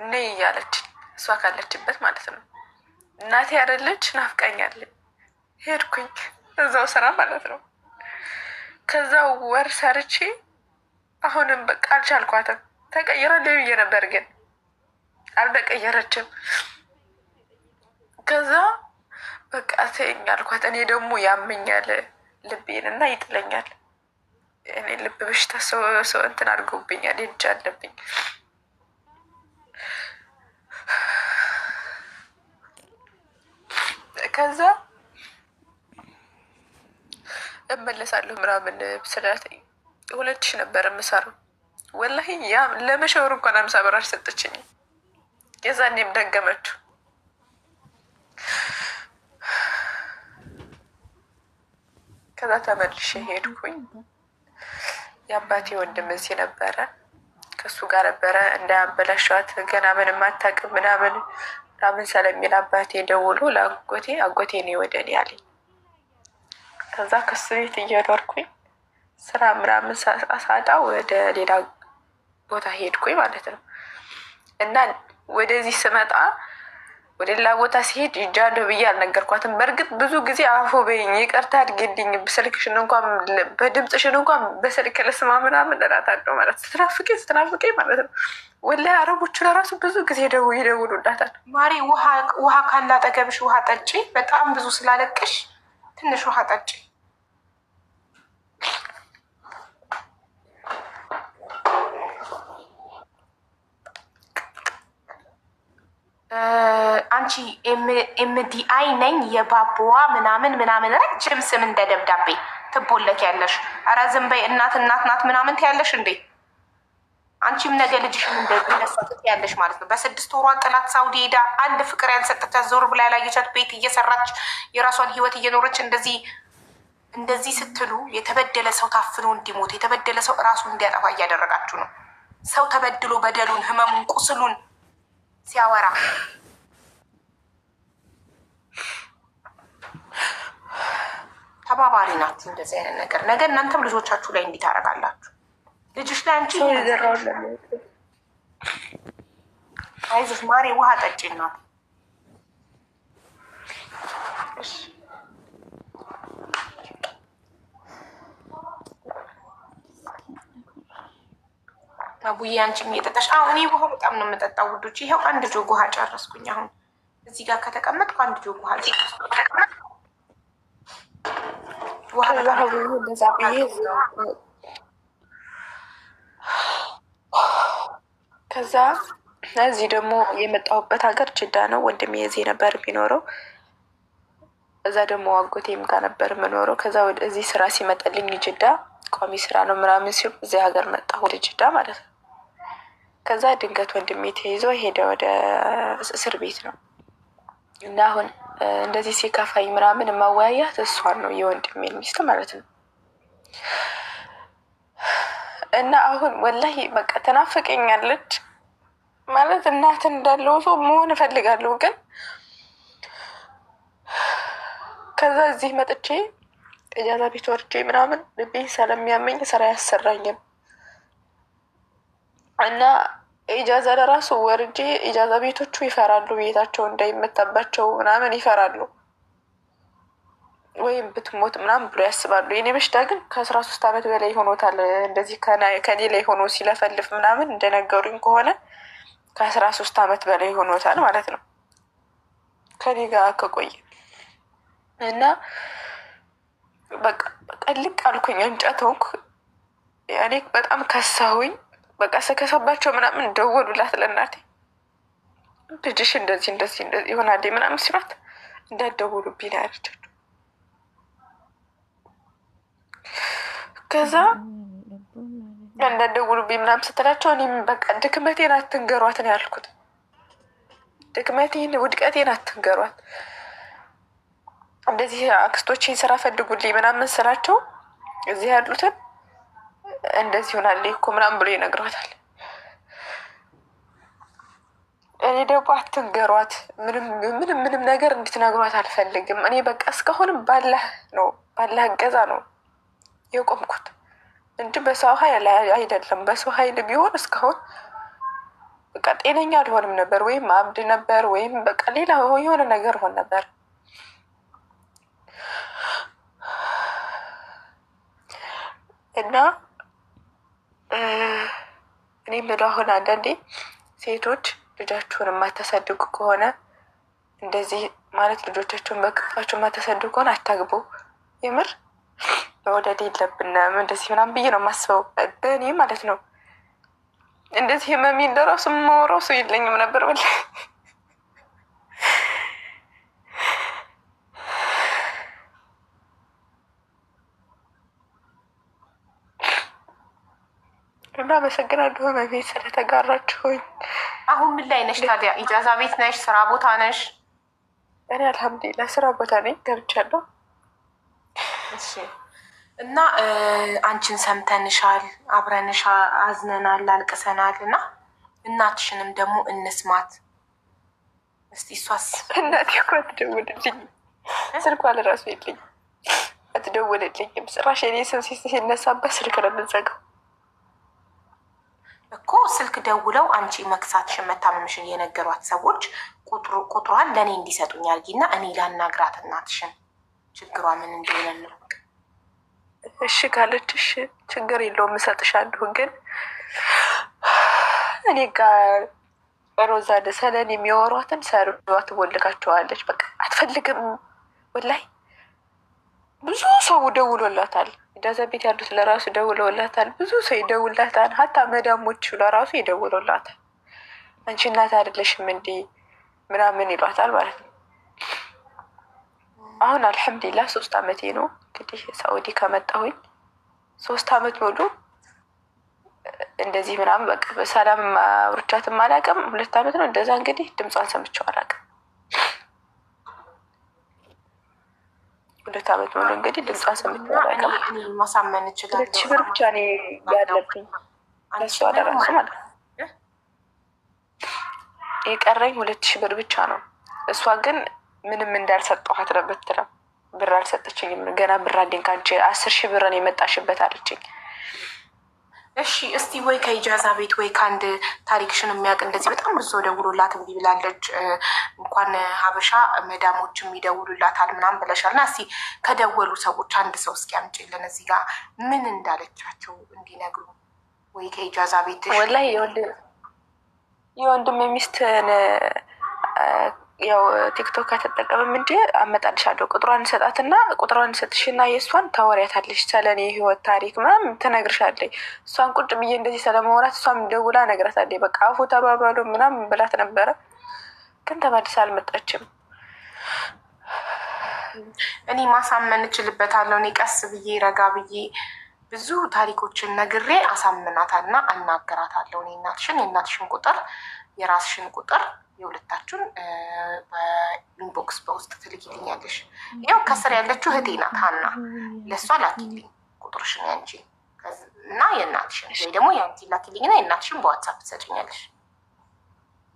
ነይ እያለች እሷ ካለችበት ማለት ነው። እናቴ ያደለች ናፍቃኛለች። ሄድኩኝ እዛው ስራ ማለት ነው። ከዛ ወር ሰርቼ አሁንም በቃ አልቻልኳትም። ተቀይራለች ብዬ ነበር ግን አልተቀየረችም። ከዛ በቃ ተይኝ አልኳት። እኔ ደግሞ ያመኛል ልቤን እና ይጥለኛል። እኔ ልብ በሽታ ሰው እንትን አድርገውብኛል። እጅ አለብኝ። ከዛ እመለሳለሁ ምናምን ስላት 2000 ነበር የምሰራው። ወላሂ ያ ለመሸወር እንኳን 50 ብር አልሰጠችኝም። የዛኔም ደገመችው። ከዛ ተመልሼ ሄድኩኝ። የአባቴ ወንድም እዚህ ነበረ፣ ከሱ ጋር ነበረ። እንዳያበላሸዋት ገና ምንም አታውቅም ምናምን ስለሚል አባቴ ደውሎ ለአጎቴ አጎቴ ነው ወደ እኔ አለኝ። ከዛ ከሱ ቤት እየኖርኩኝ ስራ ምናምን ሳጣ ወደ ሌላ ቦታ ሄድኩኝ ማለት ነው። እና ወደዚህ ስመጣ ወደ ሌላ ቦታ ሲሄድ ይጃለሁ ብዬ አልነገርኳትም። በእርግጥ ብዙ ጊዜ አፎ በይኝ፣ ይቅርታ አድርጊልኝ፣ ስልክሽን እንኳን በድምፅሽን እንኳን በስልክ ልስማ ምናምን እላታለሁ ማለት ስትናፍቀኝ ማለት ነው። ወላሂ አረቦቹ ለራሱ ብዙ ጊዜ ይደውሉላታል። ማሪ ውሃ ካለ አጠገብሽ ውሃ ጠጪ፣ በጣም ብዙ ስላለቅሽ ትንሽ ውሃ ጠጪ። አንቺ ኤምዲአይ ነኝ የባቦዋ ምናምን ምናምን ረጅም ስም እንደ ደብዳቤ ትቦለክ ያለሽ። ኧረ ዝም በይ። እናት ናት ምናምን ትያለሽ እንዴ? አንቺም ነገ ልጅሽን እንደሰጥት ያለሽ ማለት ነው። በ6 ወሯ ጥላት ሳውዲ ሄዳ አንድ ፍቅር ያልሰጠቻት ዞር ብላ ያላየቻት ቤት እየሰራች የራሷን ህይወት እየኖረች እንደዚህ ስትሉ የተበደለ ሰው ታፍኖ እንዲሞት የተበደለ ሰው እራሱን እንዲያጠፋ እያደረጋችሁ ነው። ሰው ተበድሎ በደሉን ህመሙን ቁስሉን ሲያወራ ተባባሪ ናችሁ። እንደዚህ አይነት ነገር ነገ እናንተም ልጆቻችሁ ላይ እንዲህ ታደርጋላችሁ። ልጅሽ ላይ አንቺ አይዞሽ ማሬ ውሃ ጠጪ ናት። አቡዬ አንቺም እየጠጣሽ? እኔ ውሃ በጣም ነው የምጠጣው ውዶች። ይኸው አንድ ጆግ ውሃ ጨረስኩኝ። አሁን እዚህ ጋር ከተቀመጥኩ አንድ ጆግ ውሃ ከዛ እዚህ ደግሞ የመጣሁበት ሀገር ጅዳ ነው። ወንድሜ የዚህ ነበር የሚኖረው። እዛ ደግሞ አጎቴም ጋር ነበር የምኖረው። ከዛ እዚህ ስራ ሲመጣልኝ ጅዳ ቋሚ ስራ ነው ምናምን ሲሉ እዚህ ሀገር መጣሁ ወደ ጅዳ ማለት ነው። ከዛ ድንገት ወንድሜ ተይዞ ሄደ ወደ እስር ቤት ነው እና አሁን እንደዚህ ሲከፋኝ ምናምን የማወያያት እሷን ነው የወንድሜን ሚስት ማለት ነው። እና አሁን ወላሂ በቃ ተናፍቀኛለች ማለት እናት እንዳለው ሰው መሆን እፈልጋለሁ። ግን ከዛ እዚህ መጥቼ እጃዛ ቤት ወርጄ ምናምን ልቤ ስለሚያመኝ ስራ ያሰራኝም እና ኢጃዛ ለራሱ ወርጄ ኢጃዛ ቤቶቹ ይፈራሉ፣ ቤታቸው እንዳይመታባቸው ምናምን ይፈራሉ፣ ወይም ብትሞት ምናምን ብሎ ያስባሉ። የኔ በሽታ ግን ከ13 ዓመት በላይ ሆኖታል። እንደዚህ ከኔ ላይ ሆኖ ሲለፈልፍ ምናምን እንደነገሩኝ ከሆነ ከ13 ዓመት በላይ ሆኖታል ማለት ነው ከኔ ጋር ከቆየ እና በቃ ልቅ አልኩኝ፣ እንጨት ሆንኩ። ያኔ በጣም ከሳሁኝ። በቃ ስከሳባቸው ምናምን ደወሉላት ለእናቴ ልጅሽ እንደዚህ ይሆናል ምናምን ሲሏት እንዳትደውሉብኝ ነው ያለቻቸው። ከዛ እንዳትደውሉብኝ ምናምን ስትላቸው እኔም በቃ ድክመቴን አትንገሯት ነው ያልኩት። ድክመቴን ውድቀቴን አትንገሯት፣ እንደዚህ አክስቶቼን ስራ ፈልጉልኝ ምናምን ስላቸው እዚህ ያሉትን እንደዚህ ሆናል እኮ ምናምን ብሎ ይነግሯታል። እኔ ደግሞ አትንገሯት፣ ምንም ነገር እንድትነግሯት አልፈልግም። እኔ በቃ እስካሁንም ባላህ እገዛ ነው የቆምኩት እንጂ በሰው ኃይል አይደለም። በሰው ኃይል ቢሆን እስካሁን በቃ ጤነኛ አልሆንም ነበር፣ ወይም አብድ ነበር፣ ወይም በቃ ሌላ የሆነ ነገር ሆን ነበር። እና እኔ የምለው አሁን አንዳንዴ ሴቶች ልጃችሁን የማታሳድጉ ከሆነ እንደዚህ ማለት ልጆቻችሁን በክፋችሁ የማታሳድጉ ከሆነ አታግቡ። የምር መውደድ የለብንም እንደዚህ ምናምን ብዬ ነው የማስበው፣ በእኔ ማለት ነው። እንደዚህ ህመሜ እንደራሱ የማወራው ሰው የለኝም ነበር በላ እና አመሰግናለሁ በቤት ስለተጋራችሁኝ። አሁን ምን ላይ ነሽ ታዲያ? ኢጃዛ ቤት ነሽ? ስራ ቦታ ነሽ? እኔ አልሐምዱሊላህ ስራ ቦታ ነኝ፣ ገብቻለሁ። እሺ። እና አንቺን ሰምተንሻል፣ አብረንሻ አዝነናል፣ አልቅሰናል። እና እናትሽንም ደግሞ እንስማት እስቲ። እሷስ እናቴ እኮ አትደውልልኝም፣ ስልኳ ለራሱ የለኝም፣ አትደውልልኝም። ጭራሽ የኔ ስም ሲነሳበት ስልክ ነው የምንዘጋው እኮ። ስልክ ደውለው አንቺ መክሳትሽን መታመምሽን የነገሯት ሰዎች ቁጥሯን ለእኔ እንዲሰጡኝ አድርጊና እኔ ላናግራት እናትሽን፣ ችግሯ ምን እንደሆነ ነው። እሺ ካለችሽ ችግር የለውም እሰጥሻለሁ። ግን እኔ ጋር ሮዛ ደሰለን የሚያወሯትን ሰርዷ ትቦልካቸዋለች። በቃ አትፈልግም። ወላይ ብዙ ሰው ደውሎላታል። ኢጃዛ ቤት ያሉት ለራሱ ደውሎላታል። ብዙ ሰው ይደውላታል። ሀታ መዳሞቹ ለራሱ ይደውሎላታል። አንቺ እናት አይደለሽም እንዴ ምናምን ይሏታል ማለት ነው። አሁን አልሐምዱሊላህ 3 አመቴ ነው እንግዲህ ሳኡዲ ከመጣሁኝ 3 አመት ሙሉ እንደዚህ ምናምን በቃ በሰላም አውርቻትም አላውቅም። 2 አመት ነው እንደዛ እንግዲህ ድምጿን ሰምቼው አላውቅም። 2 አመት ሙሉ እንግዲህ ድምጿን ሰምቼው አላውቅም። ማሳመን እችላለሁ። 2 ሺህ ብር ብቻ ነው ያለብኝ እሷ ደረሱ ማለት ነው። የቀረኝ 2 ሺህ ብር ብቻ ነው። እሷ ግን ምንም እንዳልሰጠኋት ነው የምትለው። ብር አልሰጠችኝም። ገና ብር አለኝ ከአንቺ 10 ሺህ ብርን የመጣሽበት አለችኝ። እሺ እስቲ ወይ ከኢጃዛ ቤት ወይ ከአንድ ታሪክሽን የሚያውቅ እንደዚህ በጣም ብዙ ሰው ደውሎላት እምቢ ብላለች፣ እንኳን ሀበሻ መዳሞችም ይደውሉላታል ምናምን ብለሻል። እና እስቲ ከደወሉ ሰዎች አንድ ሰው እስኪ አምጪልን እዚህ ጋር ምን እንዳለቻቸው እንዲነግሩ። ወይ ከኢጃዛ ቤት ወላሂ የወንድም ሚስትን ያው ቲክቶክ ከተጠቀመም እንጂ አመጣልሻለሁ። ቁጥሯን እንሰጣትና ቁጥሯን እንሰጥሽና የእሷን ታወሪያታለሽ። ስለኔ የህይወት ታሪክ ምናምን ትነግርሻለች። እሷን ቁጭ ብዬ እንደዚህ ስለመውራት እሷም ደውላ ነግራታለች። በቃ አፉ ተባባሉ ምናምን ብላት ነበረ፣ ግን ተመልሳ አልመጣችም። እኔ ማሳመን እችልበታለሁ። እኔ ቀስ ብዬ ረጋ ብዬ ብዙ ታሪኮችን ነግሬ አሳምናታልና አናገራታለሁ። እኔ የእናትሽን ቁጥር የራስሽን ቁጥር የሁለታችሁን በኢንቦክስ በውስጥ ትልኪልኛለሽ። ያው ከስር ያለችው እህቴ ናት ሀና፣ ለእሷ ላኪልኝ ቁጥርሽን ያንቺ እና የእናትሽን፣ ወይ ደግሞ የአንቲ ላኪልኝና የእናትሽን በዋትሳፕ ትሰጭኛለሽ።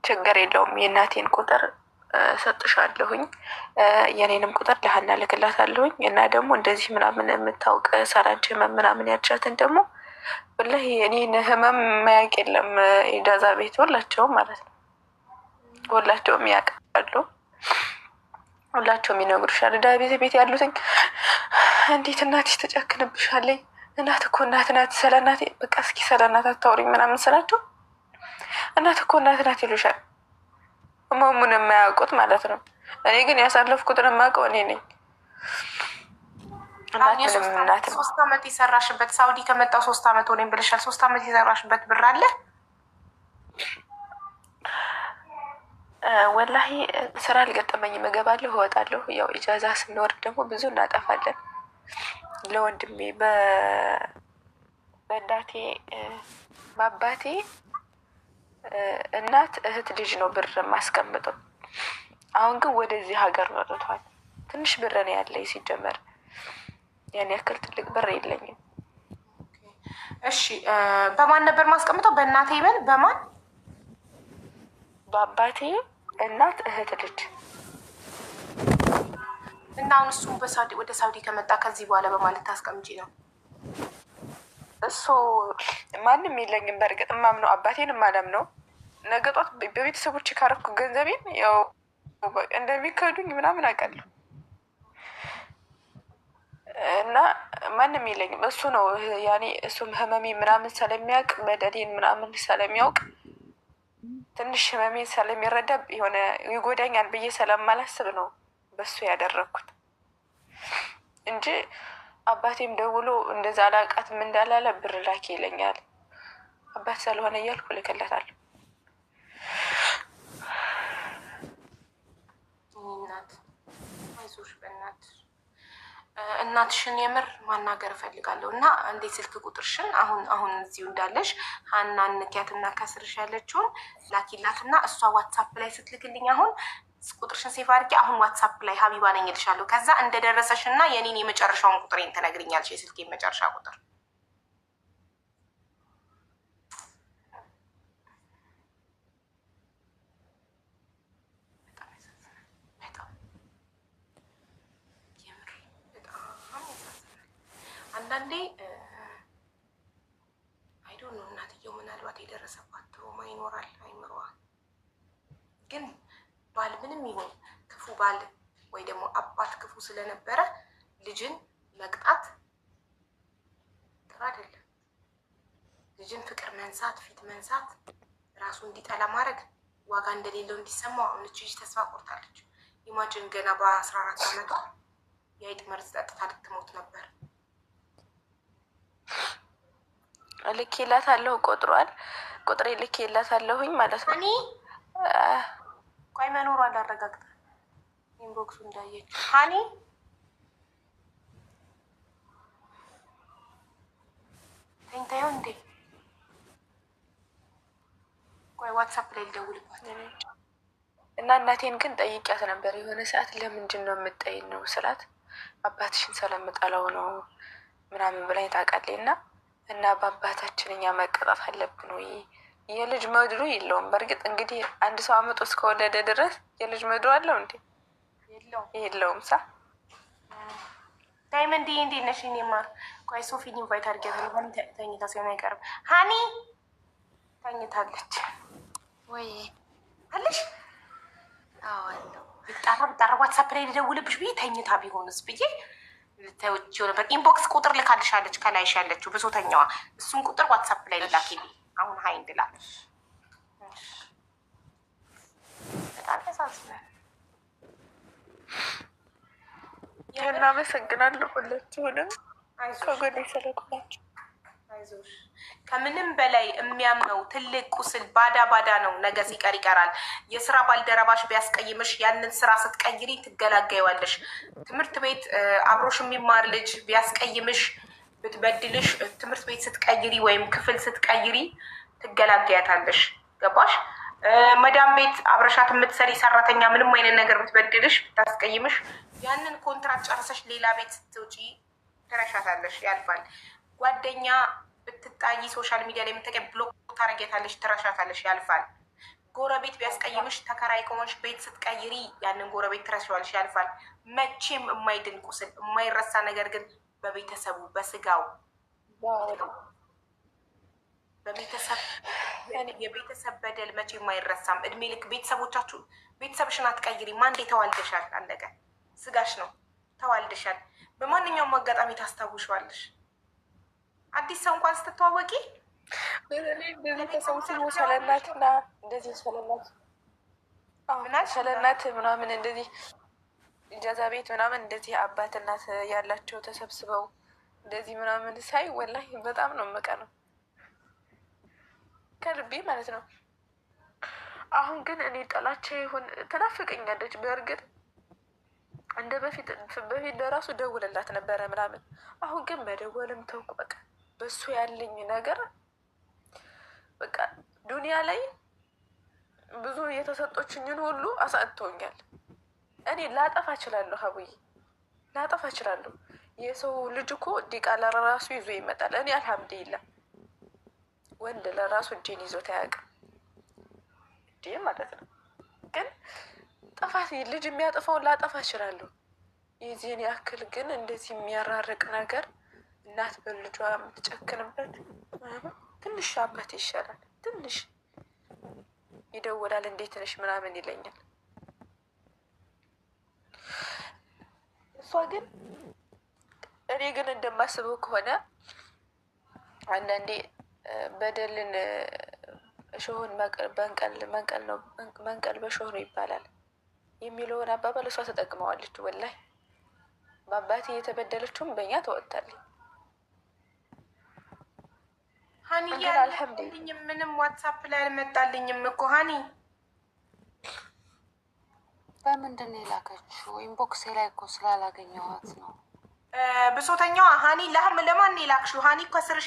ችግር የለውም። የእናቴን ቁጥር ሰጥሻለሁኝ፣ የኔንም ቁጥር ለሀና ልክላታለሁኝ። እና ደግሞ እንደዚህ ምናምን የምታውቅ ሰራንች ህመም ምናምን ያልቻትን ደግሞ ወላሂ እኔን ህመም ማያውቅ የለም ኢጃዛ ቤት ሁላቸውም ማለት ነው። ሁላቸውም ያውቃሉ፣ ሁላቸውም ይነግሩሻል። ዳቤት ቤት ያሉትኝ እንዴት እናትሽ ተጨክንብሻለኝ? እናት እኮ እናት ናት። ስለ እናቴ በቃ እስኪ ስለ እናት አታውሪኝ ምናምን ስላቸው እናት እኮ እናት ናት ይሉሻል። ህመሙን የማያውቁት ማለት ነው። እኔ ግን ያሳለፍኩትን የማውቀው እኔ ነኝ። እናት 3 አመት የሰራሽበት ሳውዲ ከመጣው 3 አመት ሆነኝ ብለሻል። 3 አመት የሰራሽበት ብር አለ? ወላሂ ስራ አልገጠመኝም። እገባለሁ እወጣለሁ። ያው ኢጃዛ ስንወርድ ደግሞ ብዙ እናጠፋለን። ለወንድሜ በእናቴ በአባቴ እናት እህት ልጅ ነው ብር የማስቀምጠው። አሁን ግን ወደዚህ ሀገር መጥቷል። ትንሽ ብር ነው ያለኝ ሲጀመር፣ ያን ያክል ትልቅ ብር የለኝም። እሺ በማን ነበር ማስቀምጠው? በእናቴ ይበል በማን? በአባቴ እናት እህት ልጅ። እና አሁን እሱም ወደ ሳውዲ ከመጣ ከዚህ በኋላ በማለት ታስቀምጪ ነው? እሱ ማንም የለኝም። በእርግጥ ማምነው አባቴን ማለም ነው። ነገ ጧት በቤተሰቦች ካረፍኩ ገንዘቤን ያው እንደሚከዱኝ ምናምን አውቃለሁ። እና ማንም የለኝም። እሱ ነው ያኔ እሱም ህመሜ ምናምን ስለሚያውቅ በደሌን ምናምን ስለሚያውቅ ትንሽ ህመሜን ስለሚረዳ የሆነ ይጎዳኛል ብዬ ስለማላስብ ነው በሱ ያደረግኩት እንጂ አባቴም ደውሎ እንደዛ አላውቃትም እንዳላለ ብር ላኪ ይለኛል። አባት ስለሆነ እያልኩ ልክለታለሁ። እናት አይዞሽ በእናትሽ። እናትሽን የምር ማናገር እፈልጋለሁ እና እንዴት ስልክ ቁጥርሽን አሁን እዚሁ እንዳለሽ ሀና ንኪያትና ከስርሽ ያለችውን ላኪላትና እሷ ዋትሳፕ ላይ ስትልክልኝ አሁን ቁጥርሽን ሴፍ አድርጌ አሁን ዋትሳፕ ላይ ሀቢባ ነኝ እልሻለሁ። ከዛ እንደደረሰሽ እና የኔን የመጨረሻውን ቁጥሬን ትነግሪኛለሽ፣ የስልክ የመጨረሻ ቁጥር። አንዳንዴ አይዶ ነው እናትየው ምናልባት የደረሰባት ትሮማ ይኖራል አይምሯ። ግን ባል ምንም ይሁን ክፉ ባል ወይ ደግሞ አባት ክፉ ስለነበረ ልጅን መቅጣት ጥሩ አይደለም። ልጅን ፍቅር መንሳት፣ ፊት መንሳት፣ ራሱ እንዲጠላ ማድረግ ዋጋ እንደሌለው እንዲሰማው አሁን ልጅ ተስፋ ቆርጣለች። ኢማጅን ገና በ14 አመቷ የአይጥ መርዝ ጠጥታ ልትሞት ነበር። ልኬላታለሁ፣ ቁጥሬ ልኬላታለሁኝ ማለት ነው። ቆይ መኖሩ አላረጋግጠ ኢንቦክሱ እንዳየች ሀኒ ተኝታየው እንዴ? ቆይ ዋትሳፕ ላይ ልደውልባት እና እናቴን ግን ጠይቂያት ነበር የሆነ ሰዓት። ለምንድን ነው የምጠይን ነው ስላት አባትሽን ስለምጠላው ነው ምናምን ብላኝ ታውቃለች። እና በአባታችን እኛ መቀጣት አለብን ወይ? የልጅ መድሩ የለውም። በእርግጥ እንግዲህ አንድ ሰው አምጦ እስከወለደ ድረስ የልጅ መድሩ አለው እንዴ? የለውም። ሳ ዳይመንድ እንዴት ነሽ? እኔ ማር ቆይ ሶፊን ኢንቫይት አድርጌያት ነው። ሀኒ ተኝታ ሲሆን አይቀርም። ሀኒ ተኝታለች ወይ አለሽ? አዎ አለው። ብጣራ ዋትሳፕ ላይ ልደውልብሽ ብዬ ተኝታ ቢሆንስ ብዬ ልታዩች ነበር። ኢንቦክስ ቁጥር ልካልሻለች ከላይሽ ያለችው ብሶተኛዋ። እሱን ቁጥር ዋትሳፕ ላይ ልላኪልኝ አሁን ሀይ እንድላት። በጣም ያሳዝናል። እናመሰግናለሁ ሁላችሁንም ከጎኔ ስለቆማችሁ። አይዞሽ። ከምንም በላይ የሚያምነው ትልቅ ቁስል ባዳ ነው። ነገ ሲቀር ይቀራል። የስራ ባልደረባሽ ቢያስቀይምሽ ያንን ስራ ስትቀይሪ ትገላገይዋለሽ። ትምህርት ቤት አብሮሽ የሚማር ልጅ ቢያስቀይምሽ ብትበድልሽ ትምህርት ቤት ስትቀይሪ ወይም ክፍል ስትቀይሪ ትገላገያታለሽ። ገባሽ? መዳም ቤት አብረሻት የምትሰሪ ሰራተኛ ምንም አይነት ነገር ብትበድልሽ ብታስቀይምሽ ያንን ኮንትራት ጨርሰሽ ሌላ ቤት ስትውጪ ትረሻታለሽ። ያልፋል። ጓደኛ ብትጣይ ሶሻል ሚዲያ ላይ የምታውቂያ ብሎክ ታረጊያታለሽ፣ ትረሻታለሽ። ያልፋል። ጎረቤት ቢያስቀይምሽ ተከራይ ከሆንሽ ቤት ስትቀይሪ ያንን ጎረቤት ትረሻዋለሽ። ያልፋል። መቼም የማይድን ቁስል የማይረሳ ነገር ግን በቤተሰቡ በስጋው የቤተሰብ በደል መቼም አይረሳም። እድሜ ልክ ቤተሰብሽን አትቀይሪም። አንዴ ተዋልደሻል፣ አለቀ። ስጋሽ ነው፣ ተዋልደሻል። በማንኛውም አጋጣሚ ታስታውሻለሽ። አዲስ ሰው እንኳን ስትተዋወቂ ሰለናትና እንደዚህ ሰለናት ምናምን እንደዚህ ኢጃዛ ቤት ምናምን እንደዚህ አባት እናት ያላቸው ተሰብስበው እንደዚህ ምናምን ሳይ ወላሂ በጣም ነው የምቀነው ከልቤ ማለት ነው። አሁን ግን እኔ ጠላቻ ይሁን ትናፍቀኛለች። በእርግጥ እንደ በፊት ለራሱ ደውልላት ነበረ ምናምን። አሁን ግን መደወልም ተውኩ። በቃ በሱ ያለኝ ነገር በቃ ዱንያ ላይ ብዙ የተሰጦችኝን ሁሉ አሳጥቶኛል። እኔ ላጠፋ እችላለሁ፣ ሀቡዬ ላጠፋ እችላለሁ። የሰው ልጅ እኮ ዲቃላ ለራሱ ይዞ ይመጣል። እኔ አልሐምዱሊላህ ወንድ ለራሱ እጄን ይዞት አያውቅም። እጄ ማለት ነው። ግን ጥፋት ልጅ የሚያጠፋውን ላጠፋ እችላለሁ። የዚህን ያክል ግን እንደዚህ የሚያራርቅ ነገር እናት በልጇ የምትጨክንበት ትንሽ አባት ይሻላል። ትንሽ ይደውላል፣ እንዴት ነሽ ምናምን ይለኛል። እሷ ግን እኔ ግን እንደማስበው ከሆነ አንዳንዴ በደልን እሾህን መንቀል በሾህ ነው ይባላል የሚለውን አባባል እሷ ተጠቅመዋለች። ወላሂ በአባቴ የተበደለችውም በእኛ ተወጥታለች። ሀኒ አልሐምዱሊላህ ምንም ዋትሳፕ ላይ አልመጣልኝም እኮ ሀኒ። በምንድን ነው የላከችው? ኢንቦክሴ ላይ እኮ ስላላገኘኋት ነው። ብሶተኛዋ ሀኒ ለማን የላክሽው? ሀኒ እኮ ስርሽ